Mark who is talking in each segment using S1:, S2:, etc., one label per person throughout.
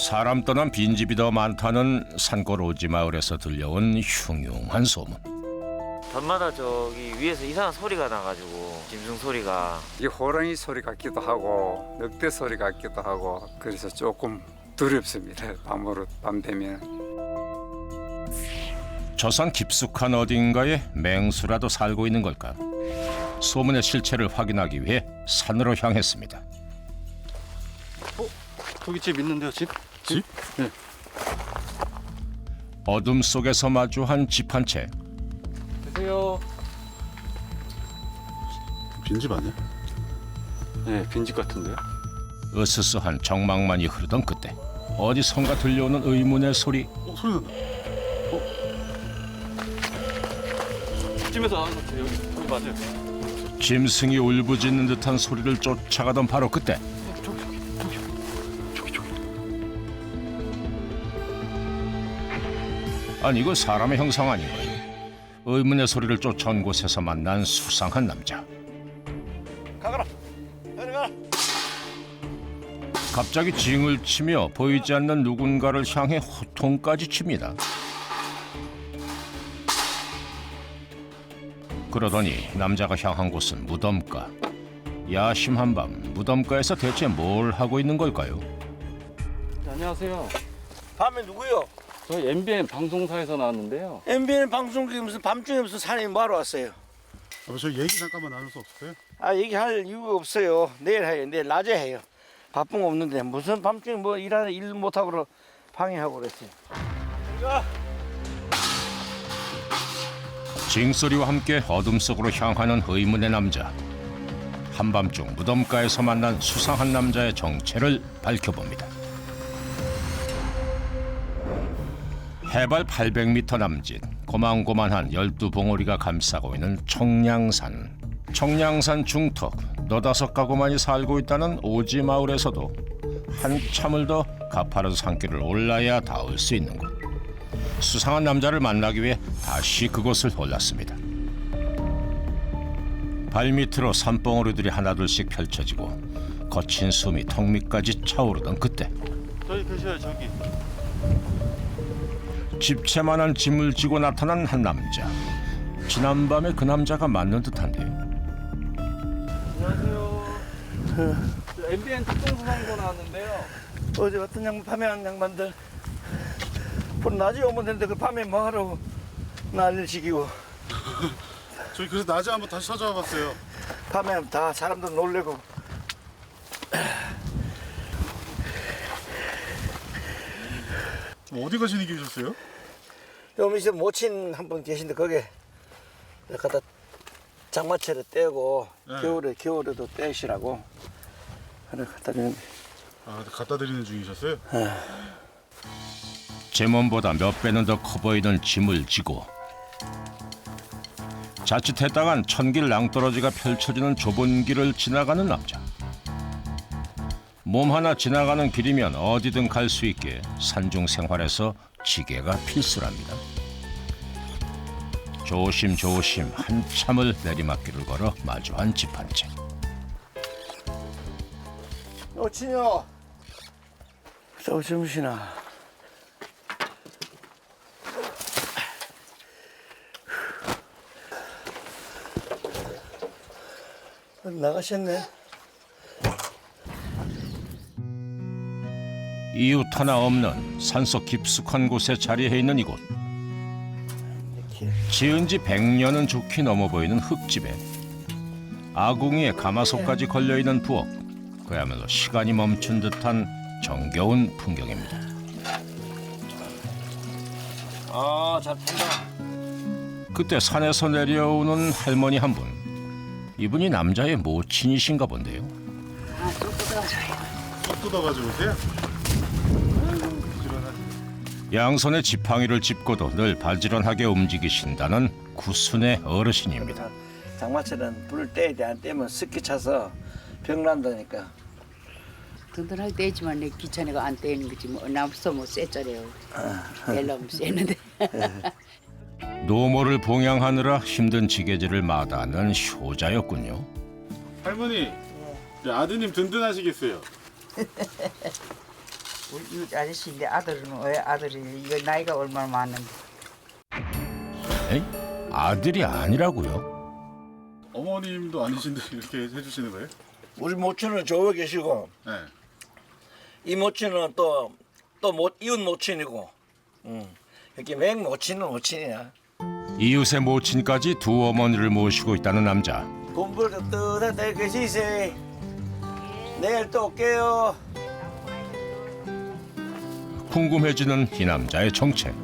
S1: 사람 떠난 빈집이 더 많다는 산골 오지마을에서 들려온 흉흉한 소문.
S2: 밤마다 저기 위에서 이상한 소리가 나가지고 짐승 소리가.
S3: 이 호랑이 소리 같기도 하고 늑대 소리 같기도 하고 그래서 조금 두렵습니다. 밤 되면.
S1: 저 산 깊숙한 어딘가에 맹수라도 살고 있는 걸까? 소문의 실체를 확인하기 위해 산으로 향했습니다.
S4: 저기 집 있는데요, 집?
S5: 집?
S4: 네.
S1: 어둠 속에서 마주한 집 한 채.
S4: 계세요.
S5: 빈집 아니야?
S4: 네, 빈집 같은데요?
S1: 으스스한 정막만이 흐르던 그때 어디선가 들려오는 의문의 소리.
S5: 소리 난다.
S4: 집에서 나는 것 같아요. 여기 맞아요.
S1: 짐승이 울부짖는 듯한 소리를 쫓아가던 바로 그때
S5: 저기.
S1: 아니 이거 사람의 형상 아닌가요? 의문의 소리를 쫓아온 곳에서 만난 수상한 남자.
S4: 가거라. 내려가.
S1: 갑자기 징을 치며 보이지 않는 누군가를 향해 호통까지 칩니다. 그러더니 남자가 향한 곳은 무덤가. 야심한 밤 무덤가에서 대체 뭘 하고 있는 걸까요?
S4: 네, 안녕하세요.
S6: 밤에 누구요?
S4: 저희 MBN 방송사에서 나왔는데요.
S6: MBN 방송국에 무슨 밤중에 무슨 사람이 뭐하러 왔어요?
S5: 아버 저 얘기 잠깐만 나눌 수 없을까요?
S6: 아 얘기할 이유가 없어요. 내일 해요. 내일 낮에 해요. 바쁜 거 없는데 무슨 밤중에 뭐 일하는 일 못하고 방해하고 그랬어요.
S1: 징소리와 함께 어둠 속으로 향하는 의문의 남자. 한밤중 무덤가에서 만난 수상한 남자의 정체를 밝혀봅니다. 해발 800m 남짓 고만고만한 12봉우리가 감싸고 있는 청량산. 청량산 중턱 너다섯 가구만이 살고 있다는 오지마을에서도 한참을 더 가파른 산길을 올라야 닿을 수 있는 곳. 수상한 남자를 만나기 위해 다시 그곳을 올랐습니다. 발밑으로 산봉우리들이 하나둘씩 펼쳐지고 거친 숨이 턱 밑까지 차오르던 그때
S4: 저기 계셔요, 저기.
S1: 집채만한 짐을 지고 나타난 한 남자. 지난밤에 그 남자가 맞는 듯한데요.
S4: 안녕하세요. 저 MBN 특공수상고 나왔는데요.
S6: 어제 어떤 양반 밤에 한 양반들 본 낮에 오면 되는데 그 밤에 뭐 하라고 난리를 지기고
S5: 저희 그래서 낮에 한번 다시 찾아와 봤어요.
S6: 밤에 다 사람들 놀래고
S5: 어디 가시는 길이셨어요?
S6: 요 이제 모친 한 분 계신데 거기에 갖다 장마채를 떼고
S5: 네.
S6: 겨울에도 떼시라고 하나 갖다 주는데
S5: 아, 갖다 드리는 중이셨어요?
S1: 제 몸보다 몇 배는 더 커 보이는 짐을 지고 자칫했다간 천길 낭떠러지가 펼쳐지는 좁은 길을 지나가는 남자. 몸 하나 지나가는 길이면 어디든 갈 수 있게 산중 생활에서 지게가 필수랍니다. 조심조심 한참을 내리막길을 걸어 마주한 집 한 채.
S6: 오친요 또 주무시나? 나가셨네.
S1: 이웃 하나 없는 산속 깊숙한 곳에 자리해 있는 이곳. 지은 지 100년은 좋게 넘어 보이는 흙집에 아궁이에 가마솥까지 걸려있는 부엌. 그야말로 시간이 멈춘 듯한 정겨운 풍경입니다.
S6: 잘 탄다.
S1: 그때 산에서 내려오는 할머니 한 분. 이분이 남자의 모친이신가 본데요.
S5: 쑥 뜯어가지고 오세요?
S1: 양손에 지팡이를 짚고도 늘 바지런하게 움직이신다는 구순의 어르신입니다.
S6: 장마철은 불을 떼야 돼. 안 떼면 습기 차서 병 난다니까.
S7: 든든하게 떼지만 내 귀찮아가 안 떼는 거지 뭐 나무서 뭐 쎄짜래요. 떼려면 쎄는데.
S1: 노모를 봉양하느라 힘든 지게질을 마다하는 효자였군요.
S5: 할머니, 아드님 든든하시겠어요?
S7: 우리 아저씨인데 아들은 왜 아들이 이거 나이가 얼마나 많은데.
S1: 에이? 아들이 아니라고요?
S5: 어머님도 아니신데 이렇게 해주시는 거예요?
S6: 우리 모친은 저기 계시고
S5: 네.
S6: 이 모친은 이웃 모친이고, 이렇게 맹 모친은 모친이야.
S1: 이웃의 모친까지 두 어머니를 모시고 있다는 남자.
S6: 공부를 뜨뜻하게 계시세. 내일 또 올게요.
S1: 궁금해지는 이 남자의 정체.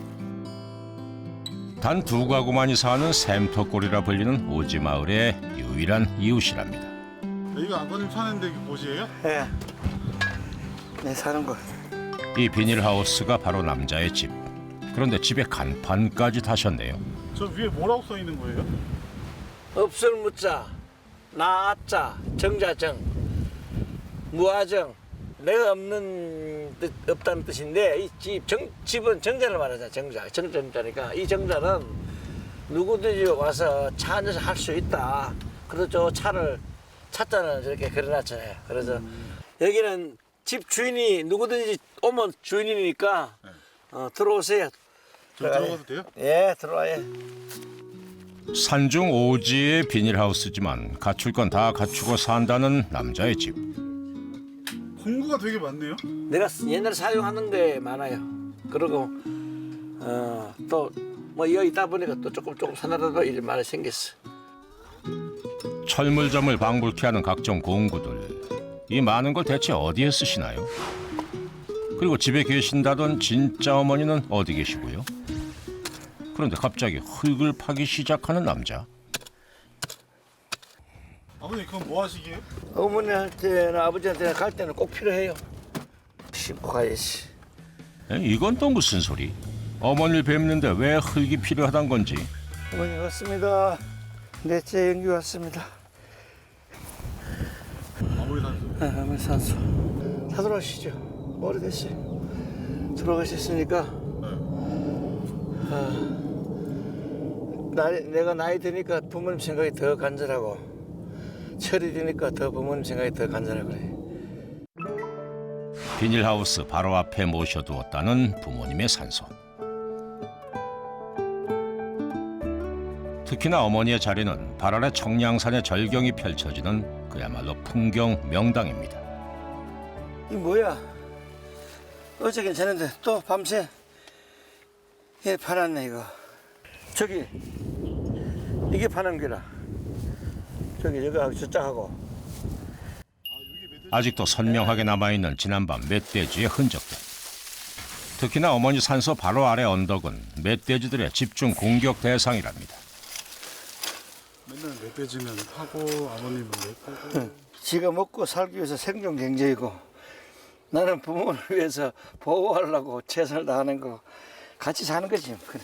S1: 단 두 가구만이 사는 샘터골이라 불리는 오지마을의 유일한 이웃이랍니다.
S5: 여기가 아버님 사는 데 곳이에요?
S6: 예. 내 사는 거.
S1: 이 비닐하우스가 바로 남자의 집. 그런데 집에 간판까지 다셨네요.
S5: 저 위에 뭐라고 써 있는 거예요?
S6: 없을 무자, 나자, 정자정, 무아정. 내가 없는 뜻, 없다는 뜻인데 이 집은 정자를 말하자. 정자니까 이 정자는 누구든지 와서 차 앉아서 할 수 있다. 그래서 저 차를 찻잔을 저렇게 그려놨잖아요. 그래서 여기는 집 주인이 누구든지 오면 주인이니까 들어오세요.
S5: 저 들어가도 돼요?
S6: 예, 들어와요.
S1: 산중 오지의 비닐하우스지만 갖출 건 다 갖추고 산다는 남자의 집.
S5: 공구가 되게 많네요.
S6: 내가 옛날에 사용하는 게 많아요. 그리고 또 뭐 여기 있다 보니까 또 조금 사나라도 일 많이 생겼어.
S1: 철물점을 방불케 하는 각종 공구들. 이 많은 걸 대체 어디에 쓰시나요? 그리고 집에 계신다던 진짜 어머니는 어디 계시고요? 그런데 갑자기 흙을 파기 시작하는 남자.
S5: 아버님 그건 뭐 하시게요?
S6: 어머니한테나 아버지한테나 갈 때는 꼭 필요해요. 씹고 가야지.
S1: 이건 또 무슨 소리? 어머니를 뵙는데 왜 흙이 필요하단 건지.
S6: 어머니 왔습니다. 넷째 연기 왔습니다.
S5: 아버님 산소.
S6: 어머니 산소. 다 들어오시죠. 오래됐어요. 들어가셨으니까 내가 나이 드니까 부모님 생각이 더 간절하고 철이 드니까 더 부모님 생각이 더 간절하고 그래.
S1: 비닐하우스 바로 앞에 모셔두었다는 부모님의 산소. 특히나 어머니의 자리는 발 아래 청량산의 절경이 펼쳐지는 그야말로 풍경 명당입니다.
S6: 이 뭐야? 어제 괜찮은데 또 밤새 얘 파놨네 이거. 저기 이게 파는 거라. 저기 저짝하고.
S1: 아직도 선명하게 남아있는 지난밤 멧돼지의 흔적들. 특히나 어머니 산소 바로 아래 언덕은 멧돼지들의 집중 공격 대상이랍니다.
S5: 맨날 멧돼지면 하고 아버님은 멧고.
S6: 지가 먹고 살기 위해서 생존 경제이고 나는 부모를 위해서 보호하려고 최선을 다하는 거 같이 사는 거지. 그래.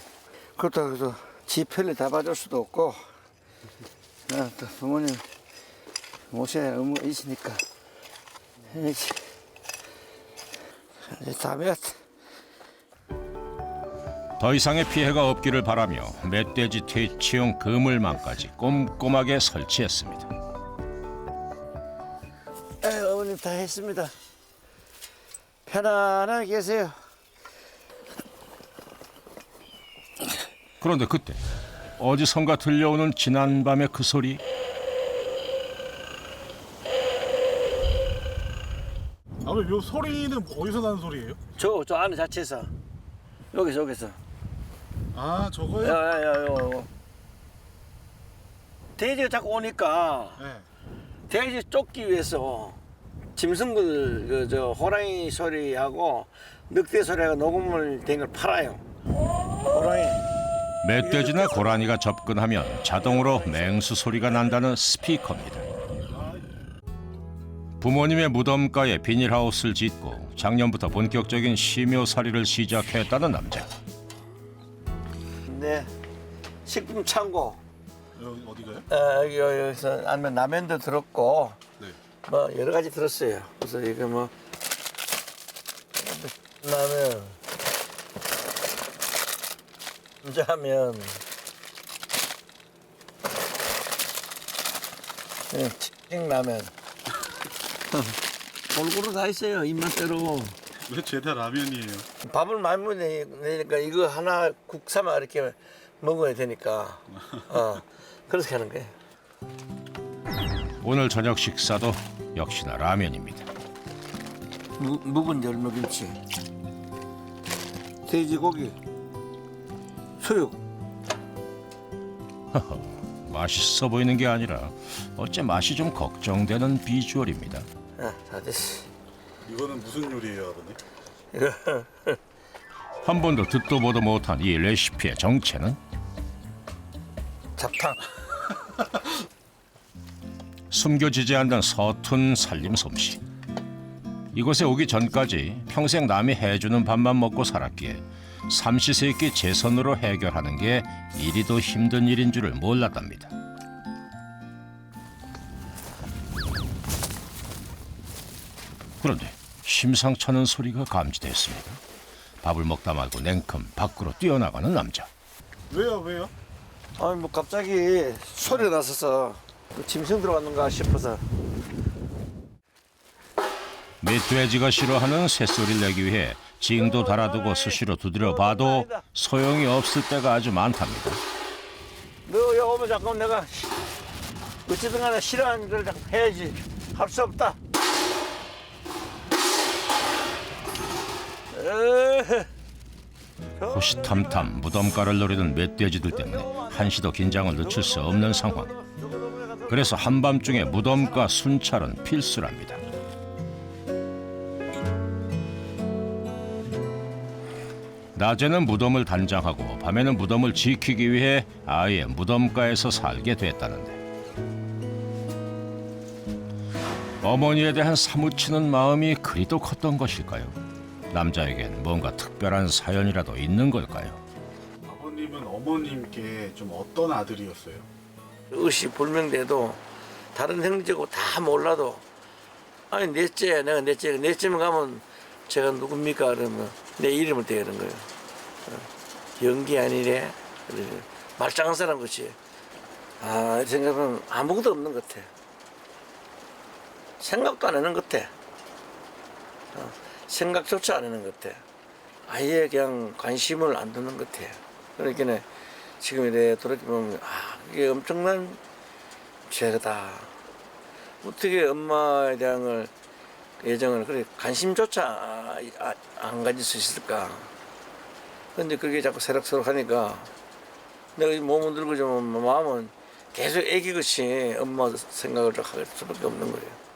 S6: 그렇다고 해서 지 편리 다 봐줄 수도 없고 나는 또 부모님 모셔야 할 의무가 있으니까 해야지. 이제 다음에
S1: 더 이상의 피해가 없기를 바라며 멧돼지 퇴치용 그물망까지 꼼꼼하게 설치했습니다.
S6: 어머님 다 했습니다. 편안하게 계세요.
S1: 그런데 그때 어디선가 들려오는 지난밤의 그 소리.
S5: 아버님 요 소리는 어디서 나는 소리예요?
S6: 저 안에 자체에서 여기서
S5: 아 저거요?
S6: 야야야 돼지가 자꾸 오니까
S5: 네.
S6: 돼지 쫓기 위해서 짐승들 저 호랑이 소리하고 늑대 소리하고 녹음을 된 걸 팔아요. 호랑이
S1: 멧돼지나 고라니가 접근하면 자동으로 맹수 소리가 난다는 스피커입니다. 부모님의 무덤가에 비닐하우스를 짓고 작년부터 본격적인 심묘살이를 시작했다는 남자.
S6: 네 식품 창고
S5: 여기 어디가요?
S6: 여기서 아니면 라면도 들었고
S5: 네.
S6: 뭐 여러 가지 들었어요. 그래서 이게 뭐 라면, 감자면, 찌개라면 골고루 다 있어요. 입맛대로.
S5: 왜 죄다 라면이에요?
S6: 밥을 많이 먹으니까 이거 하나 국 삼아 이렇게 먹어야 되니까 그렇게 하는 거예요.
S1: 오늘 저녁 식사도 역시나 라면입니다.
S6: 묵은 열무김치, 돼지고기, 수육.
S1: 맛있어 보이는 게 아니라 어째 맛이 좀 걱정되는 비주얼입니다.
S6: 다 됐어.
S5: 이거는 무슨 요리예요, 아버님?
S6: 이거
S1: 한 번도 듣도 보도 못한 이 레시피의 정체는
S6: 잡탕.
S1: 숨겨지지 않는 서툰 살림 솜씨. 이곳에 오기 전까지 평생 남이 해주는 밥만 먹고 살았기에 삼시세끼 제 손으로 해결하는 게 이리도 힘든 일인 줄을 몰랐답니다. 그런데 심상찮은 소리가 감지됐습니다. 밥을 먹다 말고 냉큼 밖으로 뛰어나가는 남자.
S5: 왜요?
S6: 아니 뭐 갑자기 소리가 났어서 짐승 들어왔는가 싶어서.
S1: 멧돼지가 싫어하는 새소리를 내기 위해 징도 달아두고 수시로 두드려 봐도 소용이 없을 때가 아주 많답니다.
S6: 너 여기 오면 잠깐 내가 어쨌든 간에 싫어하는 걸 해야지. 할 수 없다.
S1: 호시탐탐 무덤가를 노리는 멧돼지들 때문에 한시도 긴장을 늦출 수 없는 상황. 그래서 한밤중에 무덤가 순찰은 필수랍니다. 낮에는 무덤을 단장하고 밤에는 무덤을 지키기 위해 아예 무덤가에서 살게 됐다는데, 어머니에 대한 사무치는 마음이 그리도 컸던 것일까요? 남자에겐 뭔가 특별한 사연이라도 있는 걸까요?
S5: 아버님은 어머님께 좀 어떤 아들이었어요?
S6: 의시 불명돼도 다른 형제고 다 몰라도 아니 넷째 내가 넷째면 가면 제가 누굽니까 그러면 내 이름을 대는 거예요. 연기 아니래. 말짱한 것이. 생각하면 아무것도 없는 것 같아. 생각도 안 하는 것 같아. 생각조차 안 하는 것 같아. 아예 그냥 관심을 안 두는 것 같아. 그러니까 지금 이래 돌아보면 이게 엄청난 죄다. 어떻게 엄마에 대한 애정을 그래 관심조차 안 가질 수 있을까? 근데 그게 자꾸 새록새록하니까 내가 몸은 늙어지면 마음은 계속 애기같이 엄마 생각을 할 수밖에 없는 거예요.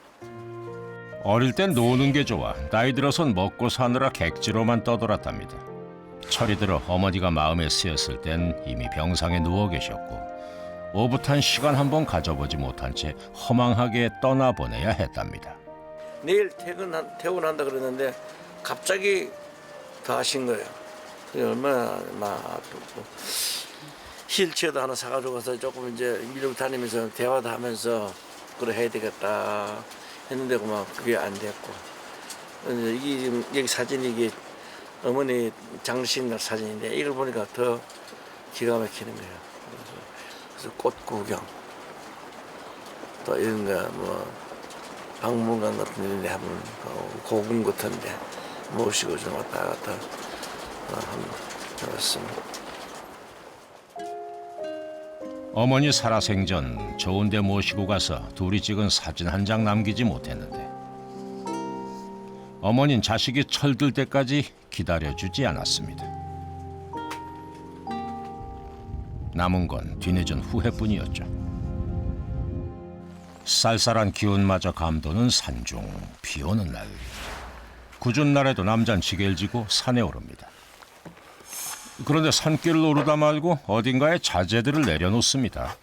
S1: 어릴 땐 노는 게 좋아 나이 들어선 먹고 사느라 객지로만 떠돌았답니다. 철이 들어 어머니가 마음에 쓰였을 땐 이미 병상에 누워 계셨고 오붓한 시간 한번 가져보지 못한 채 허망하게 떠나보내야 했답니다.
S6: 내일 퇴근한다 그랬는데 갑자기 더 하신 거예요. 그게 얼마나 막 휠체어도 하나 사가지고 가서 조금 이제 밀고 다니면서 대화도 하면서 그래 해야 되겠다 했는데 막 그게 안 됐고 이게 지금 여기 사진이 이게 어머니 장식날 사진인데 이걸 보니까 더 기가 막히는 거예요. 그래서 꽃 구경 또 이런 거 뭐 박물관 같은 데 한번 고궁 같은데 모시고 좀 왔다 갔다 한번 해봤습니다.
S1: 어머니 살아생전 좋은 데 모시고 가서 둘이 찍은 사진 한 장 남기지 못했는데 어머니는 자식이 철들 때까지 기다려주지 않았습니다. 남은 건 뒤늦은 후회뿐이었죠. 쌀쌀한 기운마저 감도는 산중, 비 오는 날. 궂은 날에도 남잔 지게를 지고 산에 오릅니다. 그런데 산길을 오르다 말고 어딘가에 자재들을 내려놓습니다.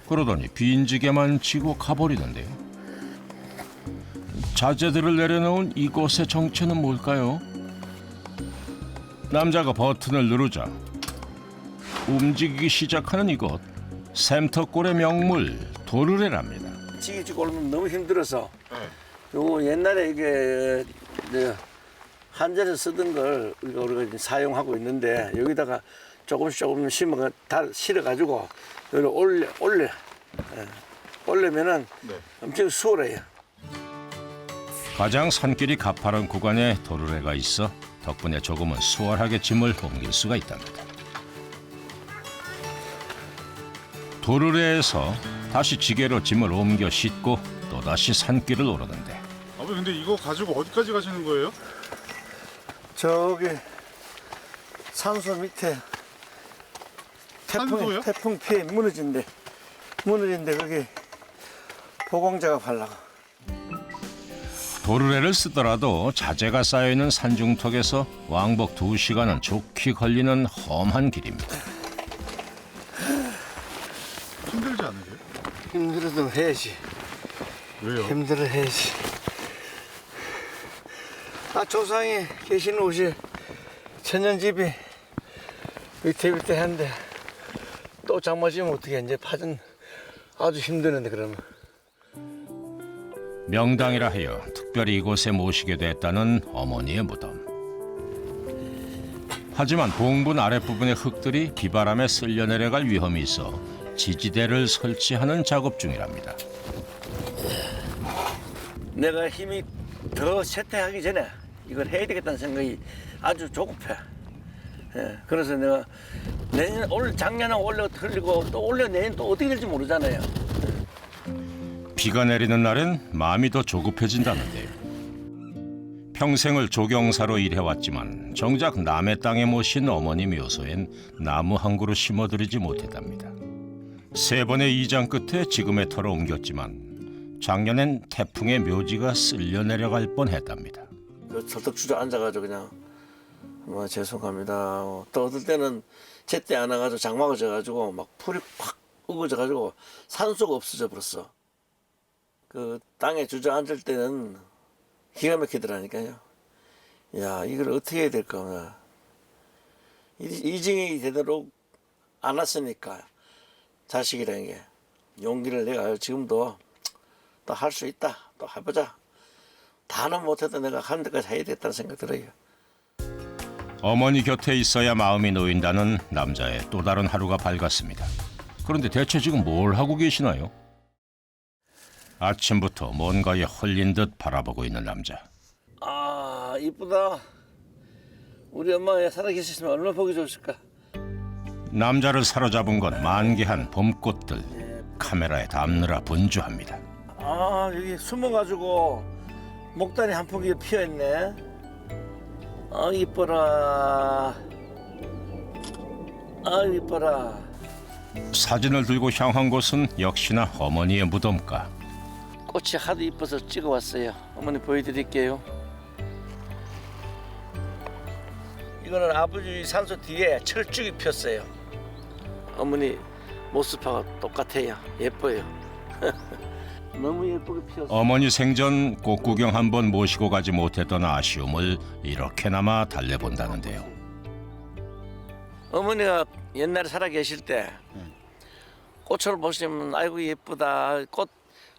S1: 그러더니 빈 지게만 지고 가버리는데요. 자재들을 내려놓은 이곳의 정체는 뭘까요? 남자가 버튼을 누르자 움직이기 시작하는 이곳. 샘터골의 명물 도르래랍니다.
S6: 지게 지고 오르면 너무 힘들어서 요거 옛날에 이게 한전에서 쓰던 걸 우리가 사용하고 있는데 여기다가 조금씩 심어 실어가지고 여기를 올리면은 엄청 수월해요.
S1: 가장 산길이 가파른 구간에 도르래가 있어 덕분에 조금은 수월하게 짐을 옮길 수가 있답니다. 도르래에서 다시 지게로 짐을 옮겨 싣고 또다시 산길을 오르는데
S5: 아버님 근데 이거 가지고 어디까지 가시는 거예요?
S6: 저기 산소 밑에
S5: 산소요?
S6: 태풍 피해 무너진데 거기 보강 작업하려고.
S1: 도르래를 쓰더라도 자재가 쌓여있는 산중턱에서 왕복 2시간은 좋게 걸리는 험한 길입니다.
S5: 힘들지 않으세요?
S6: 힘들어도 해야지.
S5: 왜요?
S6: 힘들어 해야지. 조상이 계신 곳이 천연집이 위태위태한데 또 장마지면 어떻게 이제 파전 아주 힘드는데 그러면.
S1: 명당이라 하여 특별히 이곳에 모시게 됐다는 어머니의 무덤. 하지만 봉분 아랫부분의 흙들이 비바람에 쓸려 내려갈 위험이 있어 지지대를 설치하는 작업 중이랍니다.
S6: 내가 힘이 더 쇠퇴하기 전에 이걸 해야 되겠다는 생각이 아주 조급해. 예, 그래서 내가 내년 올 작년에 올려 틀리고 또 올려 내년 또 어떻게 될지 모르잖아요.
S1: 비가 내리는 날엔 마음이 더 조급해진다는데요. 평생을 조경사로 일해왔지만 정작 남의 땅에 모신 어머니 묘소엔 나무 한 그루 심어드리지 못했답니다. 3번의 이장 끝에 지금의 터로 옮겼지만 작년엔 태풍에 묘지가 쓸려 내려갈 뻔했답니다.
S6: 설득 주저앉아가지고 그냥 뭐 죄송합니다. 또 어떨 때는 제때 안 와가지고 장마가 져가지고 막 풀이 확 우거져가지고 산소가 없어져 버렸어. 그 땅에 주저앉을 때는 기가 막히더라니까요. 야, 이걸 어떻게 해야 될까. 이징이 되도록 안 왔으니까 자식이라는 게 용기를 내가 지금도 또 할 수 있다. 또 해보자. 다는 못해도 내가 하는 데까지 해야 되겠다는 생각 들어요.
S1: 어머니 곁에 있어야 마음이 놓인다는 남자의 또 다른 하루가 밝았습니다. 그런데 대체 지금 뭘 하고 계시나요? 아침부터 뭔가에 홀린 듯 바라보고 있는 남자.
S6: 아, 이쁘다. 우리 엄마가 살아계셨으면 얼마나 보기 좋을까.
S1: 남자를 사로잡은 건 만개한 봄꽃들. 카메라에 담느라 분주합니다.
S6: 아, 여기 숨어가지고 목단이 한 폭이 피어있네. 아, 이뻐라. 아, 이뻐라.
S1: 사진을 들고 향한 곳은 역시나 어머니의 무덤가.
S6: 꽃이 하도 이뻐서 찍어왔어요. 어머니 보여드릴게요. 이거는 아버지 산소 뒤에 철쭉이 폈어요. 어머니 모습하고 똑같아요. 예뻐요. 너무 예쁘게 피었어요.
S1: 어머니 생전 꽃 구경 한번 모시고 가지 못했던 아쉬움을 이렇게나마 달래본다는데요.
S6: 어머니가 옛날에 살아 계실 때 꽃을 보시면 아이고 예쁘다.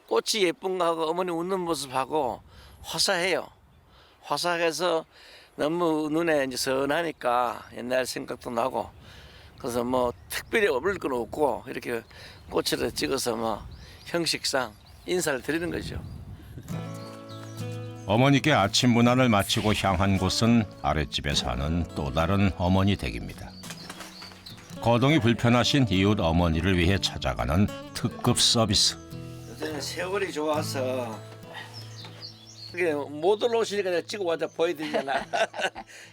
S6: 꽃이 예쁜가 하고 어머니 웃는 모습하고 화사해요. 화사해서 너무 눈에 이제 선하니까 옛날 생각도 나고 그래서 뭐 특별히 얻을 건 없고 이렇게 꽃을 찍어서 뭐 형식상 인사를 드리는 거죠.
S1: 어머니께 아침 문안을 마치고 향한 곳은 아랫집에 사는 또 다른 어머니 댁입니다. 거동이 불편하신 이웃 어머니를 위해 찾아가는 특급 서비스.
S6: 요새는 세월이 좋아서 그게 못 올라오시니까 내가 찍어와서 보여드리잖아.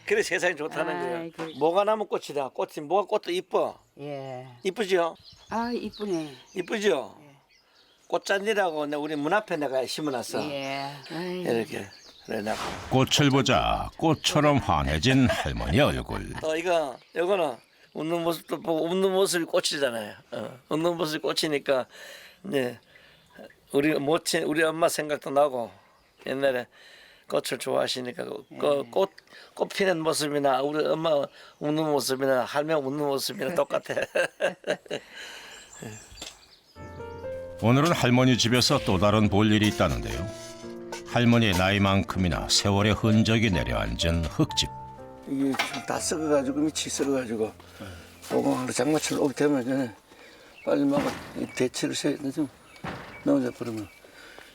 S6: 그래 세상이 좋다는 거예요.
S7: 아이고.
S6: 뭐가 나무 꽃이다. 꽃이 뭐가 꽃도 이뻐.
S7: 예.
S6: 이쁘죠?
S7: 아, 이쁘네.
S6: 이쁘죠? 꽃잔디라고 우리 문 앞에 내가 심어놨어.
S7: 예. 아이,
S6: 이렇게. 그래 내가
S1: 꽃을 보자 꽃처럼 환해진 할머니 얼굴.
S6: 또 이거는 웃는 모습도 보고 웃는 모습이 꽃이잖아요. 웃는 모습이 꽃이니까 이제 우리 엄마 생각도 나고 옛날에 꽃을 좋아하시니까 꽃 피는 모습이나 우리 엄마 웃는 모습이나 할머니 웃는 모습이나 똑같아.
S1: 오늘은 할머니 집에서 또 다른 볼 일이 있다는데요. 할머니의 나이만큼이나 세월의 흔적이 내려앉은 흙집.
S6: 이게 좀 다 썩어가지고 밑이 썩어가지고 장마철 오게 되면 빨리 막 대체를 좀 넣어져 버리면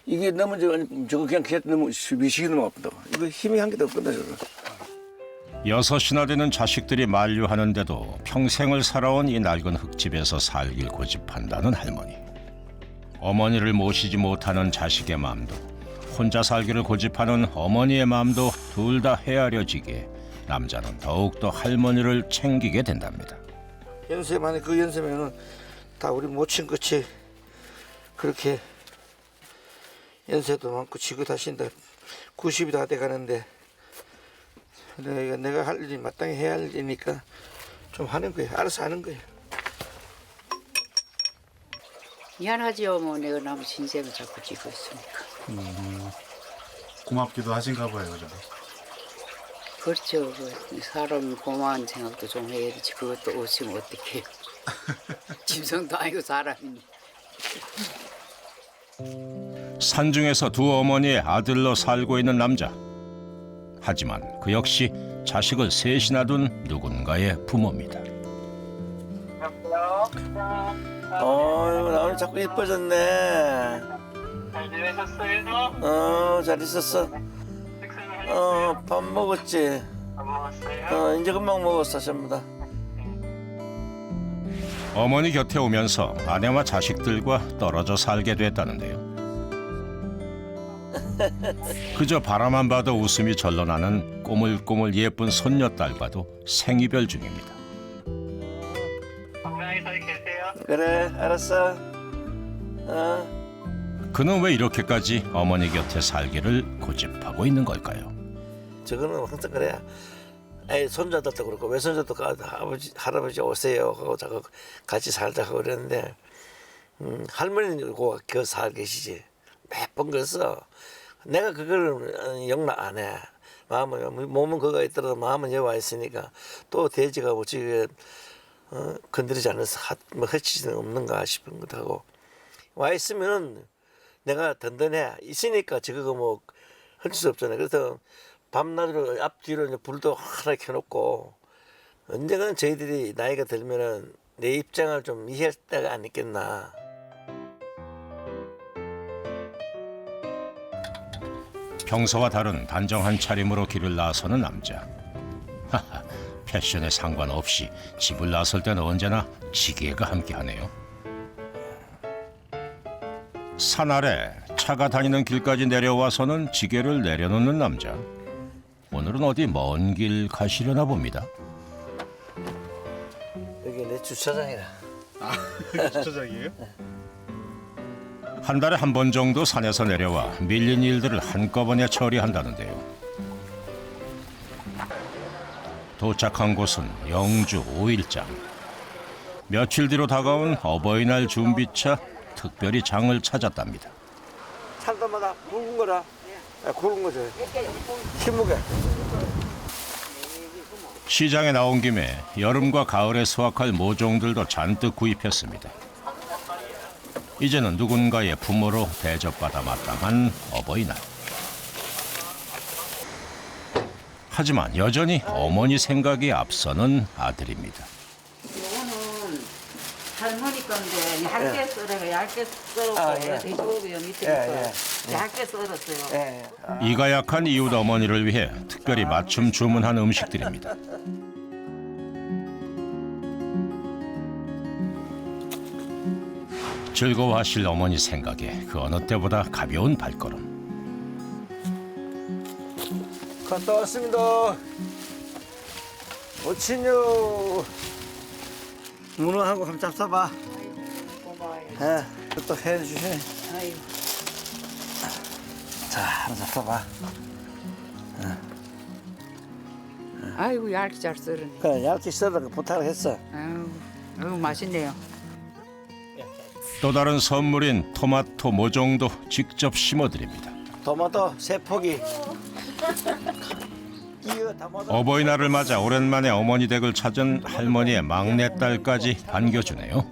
S6: 이게 넘어지면 저거 그냥 너무 미식이 너무 아프다. 이거 힘이 한 개도 없거든 저거.
S1: 6이나 되는 자식들이 만류하는데도 평생을 살아온 이 낡은 흙집에서 살길 고집한다는 할머니. 어머니를 모시지 못하는 자식의 마음도 혼자 살기를 고집하는 어머니의 마음도 둘 다 헤아려지기에 남자는 더욱더 할머니를 챙기게 된답니다.
S6: 연세만에 그 연세면은 다 우리 모친 끝이 그렇게 연세도 많고 지긋하신데 90이 다 돼가는데 내가 할 일이 마땅히 해야 할 일이니까 좀 하는 거예요. 알아서 하는 거예요.
S7: 미안하지요. 뭐 내가 남의 신세를 자꾸 지고 있으니까.
S5: 고맙기도 하신가 봐요. 그죠?
S7: 그렇죠. 그 사람 고마운 생각도 좀 해야 되지. 그것도 없으면 어떡해요. 짐승도 아니고 사람이니.
S1: 산중에서 두 어머니의 아들로 살고 있는 남자. 하지만 그 역시 자식을 셋이나 둔 누군가의 부모입니다.
S6: 오늘 자꾸 이뻐졌네.
S8: 잘 지내셨어요?
S6: 잘 있었어. 밥 먹었지.
S8: 안 먹었어요?
S6: 이제 금방 먹었어 전부 다.
S1: 어머니 곁에 오면서 아내와 자식들과 떨어져 살게 됐다는데요. 그저 바라만 봐도 웃음이 절로 나는 꼬물꼬물 예쁜 손녀딸과도 생이별 중입니다.
S8: 건강히 잘 계세요?
S6: 그래 알았어.
S1: 그는 왜 이렇게까지 어머니 곁에 살기를 고집하고 있는 걸까요?
S6: 저거는 항상 그래. 아이 손자들도 그렇고 외손자도 아버지 할아버지 오세요 하고 자꾸 같이 살자 하고 그랬는데 할머니는 그 살 계시지. 몇 번 그랬어. 내가 그걸 용납 안 해. 마음은 몸은 거가 있더라도 마음은 여기 와 있으니까 또 돼지가 뭐지 건드리지 않아서 뭐 해치지는 없는가 싶은 것도 하고 와 있으면 내가 든든해 있으니까 저거 뭐 할 수 없잖아요. 그래서 밤낮으로 앞뒤로 불도 하나 켜놓고 언젠가는 저희들이 나이가 들면은 내 입장을 좀 이해할 때가 안 있겠나.
S1: 평소와 다른 단정한 차림으로 길을 나서는 남자. 하하, 패션에 상관없이 집을 나설 때는 언제나 지게가 함께하네요. 산 아래 차가 다니는 길까지 내려와서는 지게를 내려놓는 남자. 오늘은 어디 먼 길 가시려나 봅니다.
S6: 여기 내 주차장이라.
S5: 주차장이에요?
S1: 한 달에 한 번 정도 산에서 내려와 밀린 일들을 한꺼번에 처리한다는데요. 도착한 곳은 영주 5일장. 며칠 뒤로 다가온 어버이날 준비차 특별히 장을 찾았답니다.
S6: 살다마다 굵은 거라. 굵은 거죠. 힘무게.
S1: 시장에 나온 김에 여름과 가을에 수확할 모종들도 잔뜩 구입했습니다. 이제는 누군가의 부모로 대접받아 마땅한 어버이날. 하지만 여전히 어머니 생각이 앞서는 아들입니다.
S7: 이거는 할머니 건데 얇게 썰어요. 얇게 썰었고 돼지고기요 밑에 얇게 썰었어요.
S1: 이가 약한 이웃 어머니를 위해 특별히 맞춤 주문한 음식들입니다. 즐거워하실 어머니 생각에 그 어느 때보다 가벼운 발걸음.
S6: 갔다 왔습니다. 오친요. 문어하고 한번 잡숴봐.
S7: 고마워요.
S6: 또 해주시네.
S7: 아이고.
S6: 자, 하나 잡숴봐.
S7: 아이고 얇게 잘 썰으네.
S6: 그래, 얇게 썰어서 부탁을 했어.
S7: 아이고 맛있네요.
S1: 또 다른 선물인 토마토 모종도 직접 심어드립니다.
S6: 토마토 세 포기.
S1: 어버이날을 맞아 오랜만에 어머니 댁을 찾은 할머니의 막내딸까지 반겨주네요.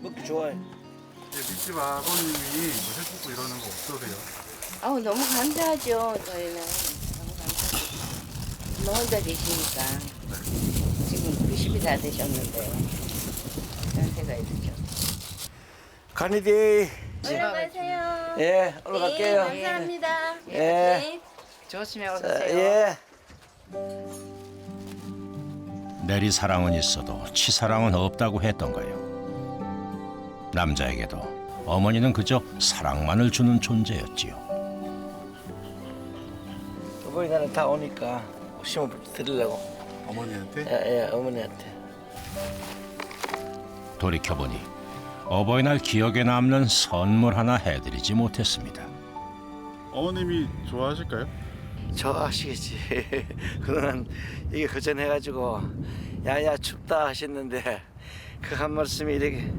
S6: 먹기 좋아해.
S5: 밑집 아버님이 뭐 해주고 이러는 거 없으세요?
S9: 아우 너무 감사하죠. 저희는 너무 감사하죠. 너 혼자 계시니까 지금 90이 다 되셨는데 연세가 있으죠.
S6: 가니디.
S9: 올라가세요.
S6: 예, 올라갈게요.
S9: 네, 감사합니다.
S6: 예.
S7: 조심히
S6: 자,
S7: 오세요.
S6: 예.
S1: 내리사랑은 있어도 치사랑은 없다고 했던 거예요. 남자에게도 어머니는 그저 사랑만을 주는 존재였지요.
S6: 어버이날은 다 오니까 심어 드리려고.
S5: 어머니한테?
S6: 예, 어머니한테.
S1: 돌이켜보니 어버이날 기억에 남는 선물 하나 해드리지 못했습니다.
S5: 어머님이 좋아하실까요?
S6: 좋아하시겠지. 그동안 이게 허전해가지고 야야 춥다 하셨는데 그 한 말씀이 이렇게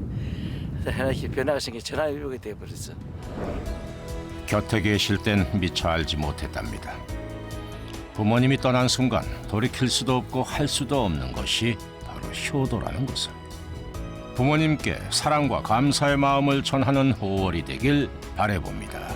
S6: 변화가 생겨 전화위복이 돼버렸어.
S1: 곁에 계실 땐 미처 알지 못했답니다. 부모님이 떠난 순간 돌이킬 수도 없고 할 수도 없는 것이 바로 효도라는 것을. 부모님께 사랑과 감사의 마음을 전하는 5월이 되길 바라봅니다.